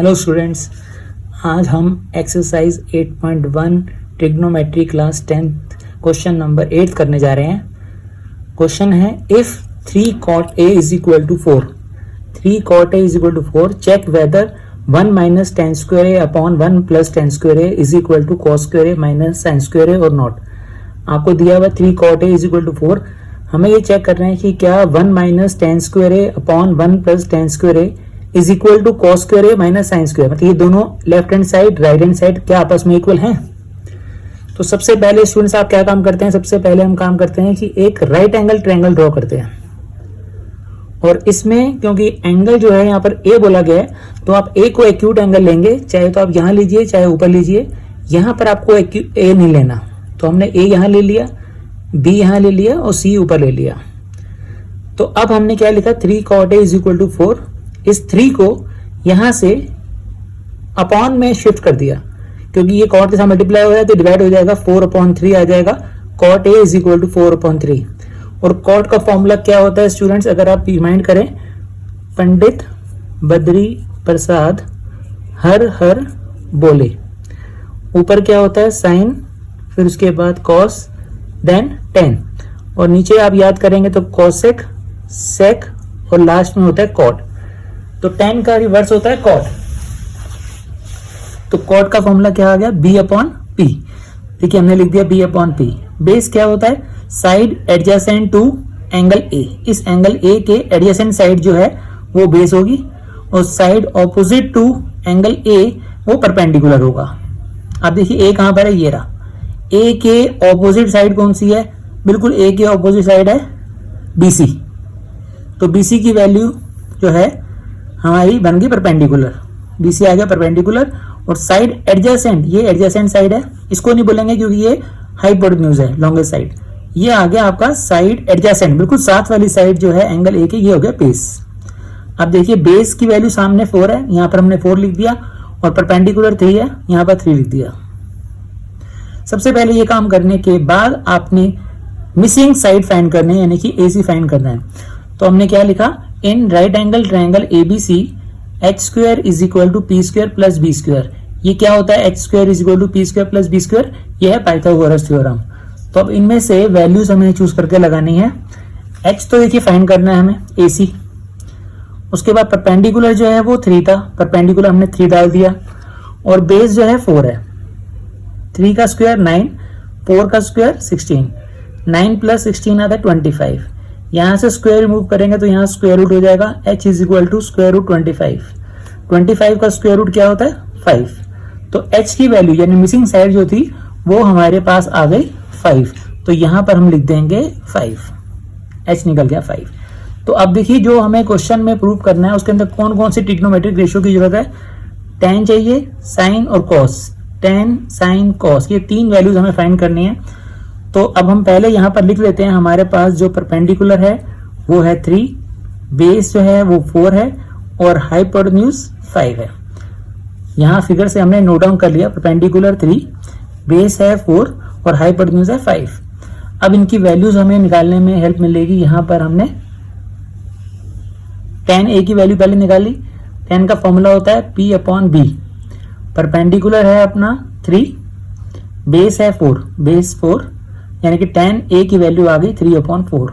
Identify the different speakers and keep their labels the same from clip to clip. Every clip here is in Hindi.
Speaker 1: हेलो स्टूडेंट्स, आज हम exercise 8.1 trigonometry class 10th question number 8 करने जा रहे हैं। क्वेश्चन है if 3 cot A is equal to 4, 3 cot A is equal to 4, check whether 1 minus tan square A upon 1 plus tan square A is equal to cos square A minus sin square A or not। आपको दिया हुआ 3 cot A is equal to 4, हमें ये चेक कर रहे हैं कि क्या 1 minus tan square A upon 1 plus tan square A is equal to cos square A minus sine square, मतलब ये दोनों left hand side right hand side क्या आपस में इक्वल हैं। तो सबसे पहले स्टूडेंट्स आप क्या काम करते हैं, सबसे पहले हम काम करते हैं कि एक राइट एंगल ट्रायंगल ड्रॉ करते हैं। और इसमें क्योंकि एंगल जो है यहाँ पर ए बोला गया है, तो आप ए को एक्यूट एंगल लेंगे, चाहे तो आप यहाँ लीजिए चाहे ऊपर लीजिए। यहाँ पर आपको ए नहीं लेना, तो हमने ए यहाँ ले लिया, बी यहाँ ले लिया और सी ऊपर ले लिया। तो अब हमने क्या लिखा, 3 cot A is equal to 4। इस 3 को यहां से अपॉन में शिफ्ट कर दिया, क्योंकि ये कॉट के साथ मल्टीप्लाई हो जाए तो डिवाइड हो जाएगा, 4/3 आ जाएगा। cot A is equal to 4/3। और कॉट का फॉर्मूला क्या होता है स्टूडेंट्स, अगर आप रिमाइंड करें, पंडित बद्री प्रसाद हर हर बोले। ऊपर क्या होता है साइन, फिर उसके बाद कॉस, देन टेन, और नीचे आप याद करेंगे तो कॉसेक, सेक और लास्ट में होता है कॉट। तो tan का रिवर्स होता है कॉट। तो कॉट का फॉर्मूला क्या आ गया, B/P। देखिए हमने लिख दिया B/P। बेस क्या होता है, side adjacent to angle A। इस एंगल A के एडजेसेंट साइड जो है वो बेस होगी, और side opposite to angle A वो परपेंडिकुलर होगा। अब देखिए A कहां पर है, ये रहा। A के ऑपोजिट साइड कौन सी है, बिल्कुल A के ऑपोजिट साइड है BC। तो BC की वैल्यू जो है हमारी बन गई परपेंडिकुलर, BC आ गया परपेंडिकुलर। और साइड एडजेसेंट, ये एडजेसेंट साइड है, इसको नहीं बोलेंगे क्योंकि ये हाइपोटेन्यूज है, लॉन्गेस्ट साइड। ये आ गया आपका साइड एडजेसेंट, बिल्कुल साथ वाली साइड जो है एंगल ए के, ये हो गया बेस। अब देखिए बेस की वैल्यू सामने 4 है, यहाँ पर हमने 4 लिख दिया, और परपेंडिकुलर 3 है, यहाँ पर 3 लिख दिया। सबसे पहले ये काम करने के बाद आपने मिसिंग साइड फाइंड करनी है, यानी कि AC फाइंड करना है। तो हमने क्या लिखा, in right angle triangle ABC h square is equal to p square plus b square. ये क्या होता है, h square is equal to p square plus b square, ये है पाइथागोरस थ्योरम। तो अब इनमें से वैल्यूज हमें चूज करके लगानी है। h तो देखिए फाइंड करना है हमें AC। उसके बाद परपेंडिकुलर जो है वो 3 था, परपेंडिकुलर हमने 3 डाल दिया, और बेस जो है 4 है। 3 का स्क्वायर 9, 4 का स्क्वायर 16, 9 प्लस 16 आता है 25। यहां से स्क्वायर रिमूव करेंगे तो यहाँ स्क्वायर रूट हो जाएगा, h is equal to square root 25। 25 का स्क्वायर रूट क्या होता है 5। तो h की वैल्यू यानी मिसिंग साइड जो थी वो हमारे पास आ गई 5। तो यहां पर हम लिख देंगे 5, h निकल गया 5। तो अब देखिए जो हमें क्वेश्चन में प्रूव करना है उसके अंदर कौन कौन सी ट्रिग्नोमेट्रिक रेशियो की जरूरत है। tan चाहिए, साइन और कॉस, tan साइन कॉस, ये 3 वैल्यूज हमें फाइंड करनी है। तो अब हम पहले यहाँ पर लिख लेते हैं, हमारे पास जो परपेंडिकुलर है वो है 3, बेस जो है वो 4 है, और हाइपोटेन्यूज 5 है। यहाँ फिगर से हमने नोट डाउन कर लिया, परपेंडिकुलर 3, बेस है 4 और हाइपोटेन्यूज है 5। अब इनकी वैल्यूज हमें निकालने में हेल्प मिलेगी। यहाँ पर हमने tan A की वैल्यू पहले निकाली। tan का फॉर्मूला होता है P/B। परपेंडिकुलर है अपना 3, बेस है 4, बेस 4, यानी कि tan A की वैल्यू आ गई 3/4।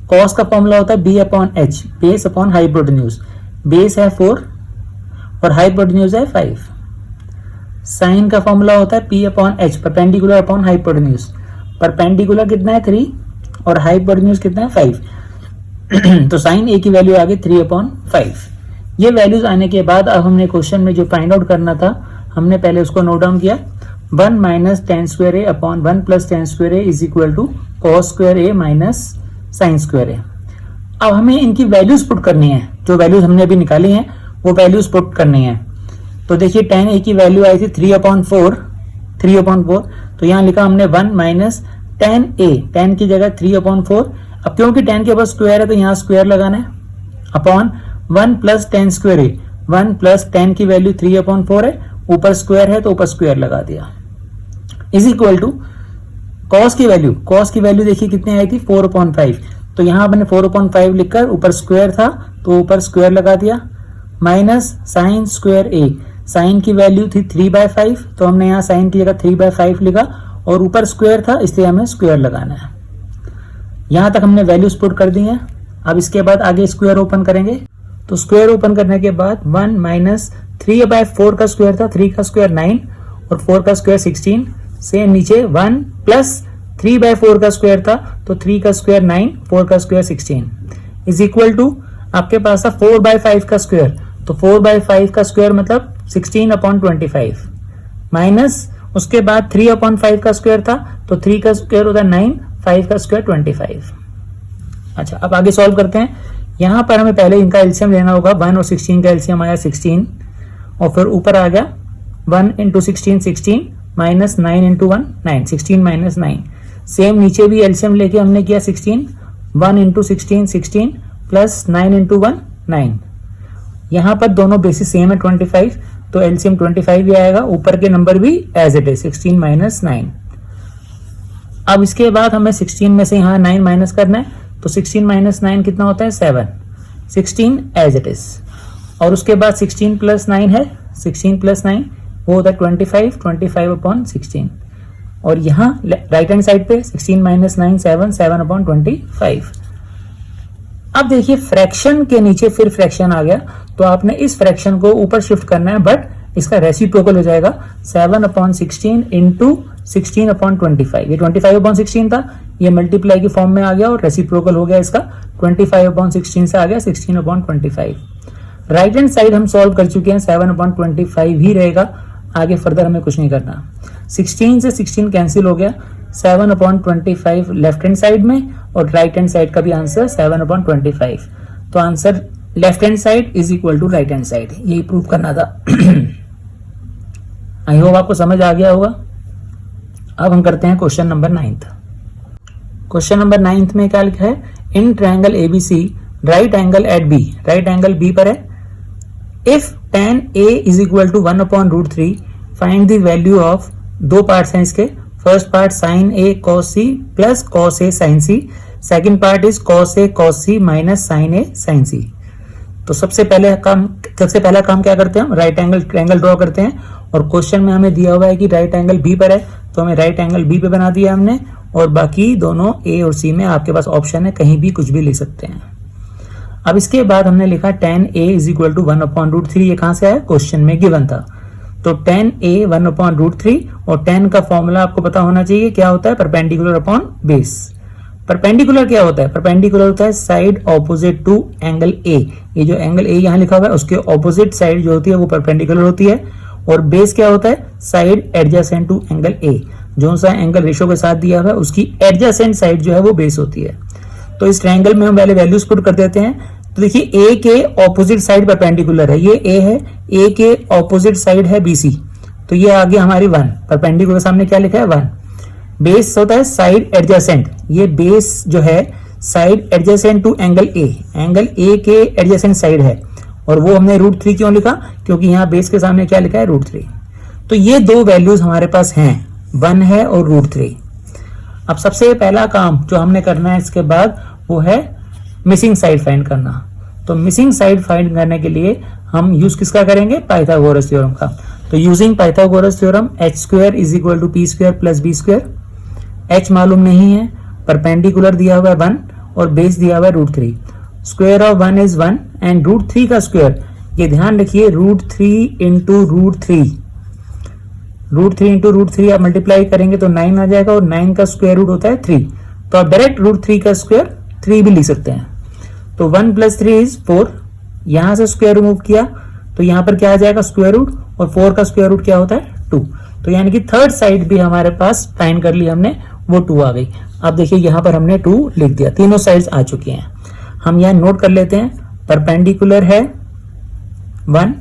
Speaker 1: कॉस का फॉर्मूला होता है B/H, base upon hypotenuse. Base है 4 और हाइपोटेन्यूज है 5। साइन का फॉर्मूला होता है P/H, perpendicular upon hypotenuse. Perpendicular कितना है 3 और हाइपोटेन्यूज कितना है 5। तो साइन A की वैल्यू आ गई 3/5। ये वैल्यूज आने के बाद अब हमने क्वेश्चन में जो फाइंड आउट करना था हमने पहले उसको नोट डाउन किया। 1 minus tan square A upon 1 plus tan square A is equal to cos square A minus sine square A। अब हमें इनकी वैल्यूज पुट करनी है, जो वैल्यूज हमने अभी निकाली हैं वो वैल्यूज पुट करनी है। तो देखिए tan A की वैल्यू आई थी 3/4। तो यहाँ लिखा हमने 1 माइनस tan A, tan की जगह 3/4। अब क्योंकि tan के ऊपर स्क्वायर है तो यहाँ स्क्वायर लगाना है, upon 1 plus tan square A। 1 plus tan की वैल्यू 3/4 है, ऊपर स्क्वायर है तो ऊपर स्क्वायर लगा दिया, इज इक्वल टू कॉस की वैल्यू देखिए कितनी आई थी 4/5। तो यहाँ मैंने 4/5 लिखकर ऊपर स्क्वायर था तो ऊपर स्क्वायर लगा दिया, माइनस साइन स्क्वायर ए, साइन की वैल्यू थी 3/5, तो हमने यहाँ साइन की जगह 3/5 लिखा और ऊपर स्क्वायर था इसलिए हमें स्क्वायर लगाना है। यहां तक हमने वैल्यूज पुट कर दी हैं। अब इसके बाद आगे स्क्वायर ओपन करेंगे, तो स्क्वायर ओपन करने के बाद 1 माइनस 3/4 का स्क्वायर था, 3 का स्क्वायर 9 और 4 का स्क्वायर 16, सेम नीचे 1 प्लस 3/4 का स्क्वायर था, तो 3 का स्क्वायर 9, 4 का स्क्वायर 16 इज इक्वल टू आपके पास था 4/5 का स्क्वायर, तो 4/5 का स्क्वायर मतलब 16/25 माइनस उसके बाद 3/5 का स्क्वायर था, तो 3 का स्क्वायर होता है 9, 5 का स्क्वायर 25। अच्छा, अब आगे सॉल्व करते हैं। यहां पर हमें पहले इनका एलसीएम लेना होगा। 1 और 16 का एलसीएम आया 16 और फिर ऊपर आ गया 1 into 16 16 minus 9 into 1 9, 16 minus 9। Same नीचे भी एलसीएम लेके हमने किया 16, 1 इंटू 16 16 प्लस 9 इंटू 1 9। यहां पर दोनों बेसिस सेम है 25, तो एलसीएम 25 ही आएगा। ऊपर के नंबर भी एज इट इज 16 माइनस 9। अब इसके बाद हमें 16 में से यहाँ 9 माइनस करना है, तो 16 माइनस 9 कितना होता है 7, 16 एज इट इज। और उसके बाद 16 प्लस 9 है, 16 प्लस 9 वो होता है 25, 25/16। और यहाँ राइट हैंड साइड पे 16 माइनस 9 7, 7/25। अब देखिए फ्रैक्शन के नीचे फिर फ्रैक्शन आ गया, तो आपने इस फ्रैक्शन को ऊपर शिफ्ट करना है, बट इसका रेसिप्रोकल हो जाएगा 7/16 इंटू 16/25। ये 25/16 था, ये मल्टीप्लाई की फॉर्म में आ गया और रेसिप्रोकल हो गया इसका 25/16 से आ गया 16/25। राइट हैंड साइड हम सॉल्व कर चुके हैं, 7/25 ही रहेगा, आगे फर्दर हमें कुछ नहीं करना। 16 से 16 कैंसिल हो गया, 7/25 लेफ्ट हैंड साइड में और राइट हैंड साइड का भी आंसर 7/25। तो answer left hand side is equal to right hand side, यही प्रूव करना था। आई होप आपको समझ आ गया होगा। अब हम करते हैं क्वेश्चन नंबर 9। क्वेश्चन नंबर 9 में क्या लिखा है, in triangle ABC right angle at B, right angle B पर है। If tan A is equal to 1/√3 find the value of, दो पार्ट्स हैं इसके, first part sin A cos C plus cos A sin C, second part is cos A cos C minus sin A sin C। तो सबसे पहला काम क्या करते हैं हम, राइट एंगल ट्रायंगल ड्रॉ करते हैं। और क्वेश्चन में हमें दिया हुआ है कि राइट एंगल बी पर है, तो हमें राइट एंगल बी पे बना दिया हमने, और बाकी दोनों ए और सी में आपके पास ऑप्शन है, कहीं भी कुछ भी ले सकते हैं। अब इसके बाद हमने लिखा tan A is equal to 1/√3, ये कहां से आया, क्वेश्चन में गिवन था। तो tan A 1/√3 और tan का फॉर्मूला आपको पता होना चाहिए, क्या होता है, परपेंडिकुलर अपॉन बेस। परपेंडिकुलर क्या होता है, परपेंडिकुलर होता है side opposite to angle A। ये जो एंगल A यहाँ लिखा हुआ है उसके ऑपोजिट साइड जो होती है वो परपेंडिकुलर होती है। और बेस क्या होता है, side adjacent to angle A, जो सा एंगल रेशो के साथ दिया हुआ है उसकी एडजेसेंट साइड जो है वो बेस होती है। तो इस ट्रायंगल में हम पहले वैल्यूज पुट कर देते हैं। तो देखिए A के ऑपोजिट साइड परपेंडिकुलर है, ये A है, A के ऑपोजिट साइड है BC, तो ये आ गया हमारी 1। परपेंडिकुलर सामने क्या लिखा है 1। बेस होता है साइड एडजेसेंट, ये बेस जो है side adjacent to angle A, angle A के एडजेसेंट साइड है। और वो हमने √3 क्यों लिखा, क्योंकि यहाँ बेस के सामने क्या लिखा है √3। तो ये दो वैल्यूज हमारे पास हैं, 1 है और √3। अब सबसे पहला काम जो हमने करना है इसके बाद वो है मिसिंग साइड फाइंड करना। तो मिसिंग साइड फाइंड करने के लिए हम यूज किसका करेंगे, पाइथागोरस थ्योरम का। तो using Pythagoras theorem h² is equal to p² plus b²। h मालूम नहीं है, परपेंडिकुलर दिया हुआ है 1 और बेस दिया हुआ है √3। स्क्वायर ऑफ 1 इज 1 एंड √3 का स्क्वायर, ये ध्यान रखिए √3 इंटू √3, √3 इंटू √3 आप मल्टीप्लाई करेंगे तो 9 आ जाएगा, और 9 का स्क्वायर रूट होता है 3, तो आप डायरेक्ट √3 का स्क्वायर 3 भी लिख सकते हैं। तो 1 + 3 इज 4, यहां से स्क्वायर रिमूव किया तो यहां पर क्या आ जाएगा स्क्वायर रूट, और 4 का स्क्वायर रूट क्या होता है 2। तो यानी कि थर्ड साइड भी हमारे पास फाइंड कर ली हमने, वो 2 आ गई। अब देखिए यहां पर हमने 2 लिख दिया, तीनों साइड्स आ चुकी हैं। हम यहां नोट कर लेते हैं, परपेंडिकुलर है 1,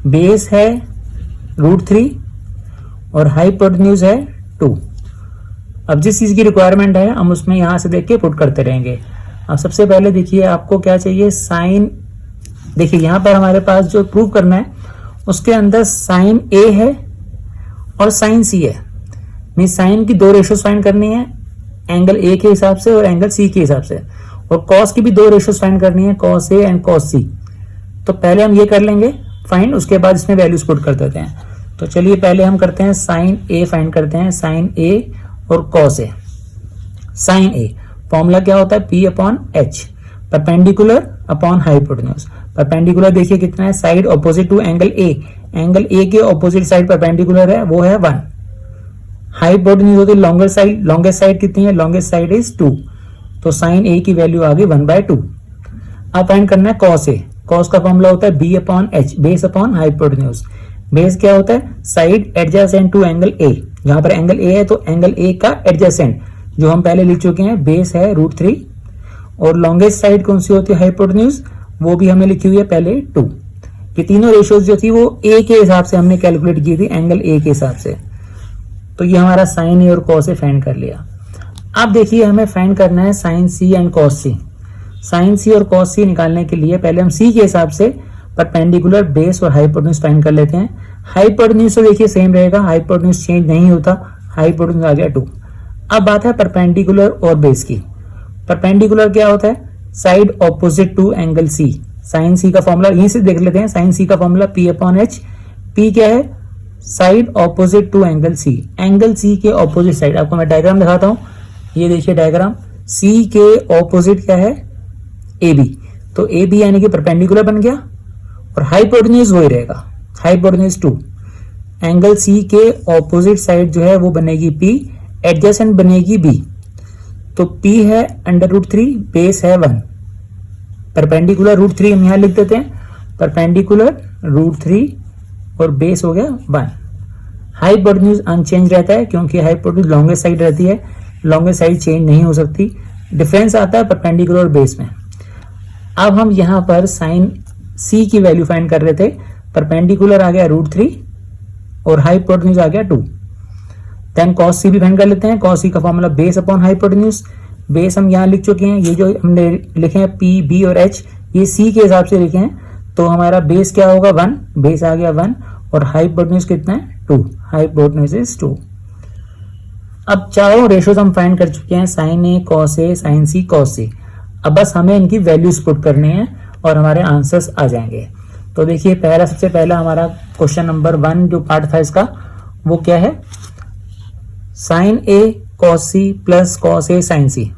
Speaker 1: बेस है √3 और हाइपोटेन्यूज है 2। अब जिस चीज की रिक्वायरमेंट है हम उसमें यहां से देख के पुट करते रहेंगे। अब सबसे पहले देखिए आपको क्या चाहिए, साइन। देखिए यहां पर हमारे पास जो प्रूव करना है उसके अंदर साइन A है और साइन C है। मीन साइन की 2 रेशियोज फाइंड करनी है, एंगल A के हिसाब से और एंगल C के हिसाब से, और कॉस की भी 2 रेशियोज फाइंड करनी है, cos A and cos C। तो पहले हम ये कर लेंगे फाइंड, उसके बाद इसमें वैल्यूज पुट कर देते हैं। तो चलिए पहले हम करते हैं साइन ए फाइंड करते हैं, साइन ए और cos A. Sine A formula क्या होता है, P upon H, perpendicular upon hypotenuse. Perpendicular देखिए कितना है, side opposite to angle A, angle A के ऑपोजिट साइड परपेंडिकुलर है, वो है 1। हाइपोटेन्यूज होती है लॉन्गर साइड, लॉन्गेस्ट साइड कितनी है, लॉन्गेस्ट साइड इज 2, तो साइन ए की वैल्यू आ गई 1/2। अब फाइंड करना है कॉस ए। कॉस का फॉर्मूला होता है B upon H, base upon hypotenuse. Base क्या होता है, side adjacent to angle A, जहां पर एंगल ए है तो एंगल ए का एडजेसेंट, जो हम पहले लिख चुके हैं, बेस है √3, और लॉन्गेस्ट साइड कौन सी होती है, हाइपोटेन्यूज, वो भी हमने लिखी हुई है पहले 2। ये तीनों रेशियोज जो थी वो ए के हिसाब से हमने कैलकुलेट की थी, एंगल ए के हिसाब से। तो ये हमारा साइन ए और कॉस ए फाइंड कर लिया। अब देखिए हमें फाइंड करना है sine C and cos C. Sine C और कॉस सी निकालने के लिए पहले हम सी के हिसाब से परपेंडिकुलर, बेस और हाइपोटेन्यूज फाइंड कर लेते हैं। हाइपोटेन्यूज तो देखिए सेम रहेगा, हाइपोटेन्यूज चेंज नहीं होता, हाइपोटेन्यूज आ गया 2। अब बात है परपेंडिकुलर और बेस की। परपेंडिकुलर क्या होता है, side opposite to angle C. Sine C का फॉर्मूला यहीं से देख लेते हैं, साइन सी का formula P upon H. P क्या है, side opposite to angle C, angle C के ऑपोजिट साइड। आपको मैं डायग्राम दिखाता हूं, ये देखिए डायग्राम, सी के ऑपोजिट क्या है, ए बी, तो ए बी यानी कि परपेंडिकुलर बन गया, और हाइपोटेन्यूज वही रहेगा, हाइपोटेन्यूज 2। एंगल सी के ऑपोजिट साइड जो है वो बनेगी पी, एडजेसेंट बनेगी बी, तो P है √3, बेस है 1, परपेंडिकुलर √3 हम यहां लिख देते हैं, परपेंडिकुलर √3 और बेस हो गया 1। हाइपोटेन्यूज अनचेंज रहता है क्योंकि हाइपोटेन्यूज लॉन्गेस्ट साइड रहती है, लॉन्गेस्ट साइड चेंज नहीं हो सकती, डिफरेंस आता है परपेंडिकुलर और बेस में। अब हम यहां पर साइन सी की वैल्यू फाइंड कर रहे थे, परपेंडिकुलर आ गया √3 और हाइपोटेन्यूज आ गया 2। देन कॉस सी भी फाइंड कर लेते हैं। कॉस सी का formula base upon hypotenuse, base हम यहाँ लिख चुके हैं, ये जो हमने लिखे हैं पी, बी और एच, ये सी के हिसाब से लिखे हैं, तो हमारा बेस क्या होगा 1, बेस आ गया 1, और हाइपोटेन्यूज कितना है 2, हाइपोटेन्यूज इज 2। अब चारों रेशियोज हम फाइंड कर चुके हैं, sine A, cos A, sign C, cos सी। अब बस हमें इनकी वैल्यूज पुट करनी है और हमारे आंसर्स आ जाएंगे। तो देखिए पहला, सबसे पहला हमारा क्वेश्चन नंबर 1 जो पार्ट था इसका, वो क्या है, sign A cos C plus cos A sign C.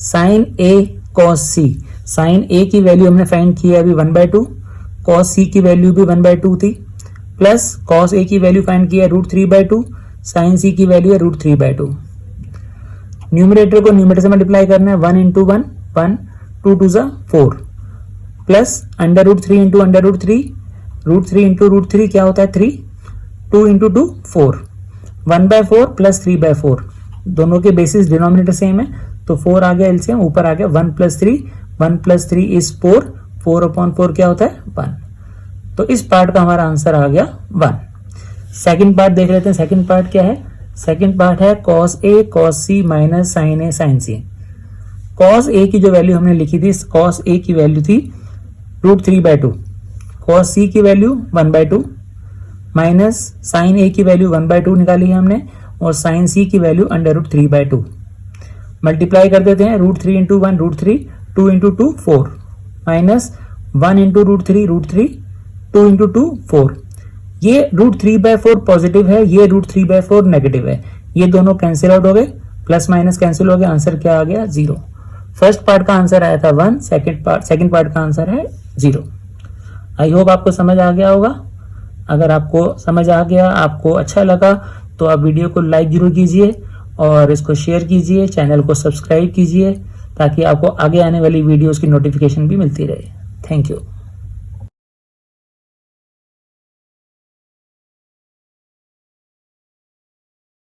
Speaker 1: Sign A cos C, sign ए की वैल्यू हमने फाइंड की है अभी 1/2, कॉस सी की वैल्यू भी 1/2 थी, प्लस कॉस ए की वैल्यू फाइंड की है √3/2, साइन सी की वैल्यू है √3/2। न्यूमरेटर को न्यूमरेटर से मल्टीप्लाई करना है, 1 × 1 1, 2 2 4, प्लस √3 × √3, √3 × √3 क्या होता है 3, 2 × 2 4, 1/4 प्लस 3/4, दोनों के बेसिस डिनोमिनेटर सेम है, तो 4 आ गया एलसीएम, ऊपर आ गया 1 + 3, 1 + 3 इज 4, 4/4 क्या होता है 1। तो इस पार्ट का हमारा आंसर आ गया 1। सेकंड पार्ट देख लेते हैं, सेकंड पार्ट क्या है, सेकंड पार्ट है cos A cos C minus sin A sin C। cos A की जो वैल्यू हमने लिखी थी, cos A की वैल्यू थी √3/2, cos C की वैल्यू 1/2, माइनस साइन ए की वैल्यू 1/2 निकाली है हमने, और साइन सी की वैल्यू √3/2। मल्टीप्लाई कर देते हैं, √3 × 1 √3, 2 × 2 4, माइनस 1 × √3 √3, 2 × 2 4। ये √3/4 पॉजिटिव है, ये √3/4 नेगेटिव है, ये दोनों कैंसिल आउट हो गए, प्लस माइनस कैंसिल हो गया, आंसर क्या आ गया 0। फर्स्ट पार्ट का आंसर आया था 1, सेकंड पार्ट का आंसर है 0। आई होप आपको समझ आ गया होगा। अगर आपको समझ आ गया, आपको अच्छा लगा, तो आप वीडियो को लाइक जरूर कीजिए और इसको शेयर कीजिए, चैनल को सब्सक्राइब कीजिए, ताकि आपको आगे आने वाली वीडियोस की नोटिफिकेशन भी मिलती रहे। Thank you.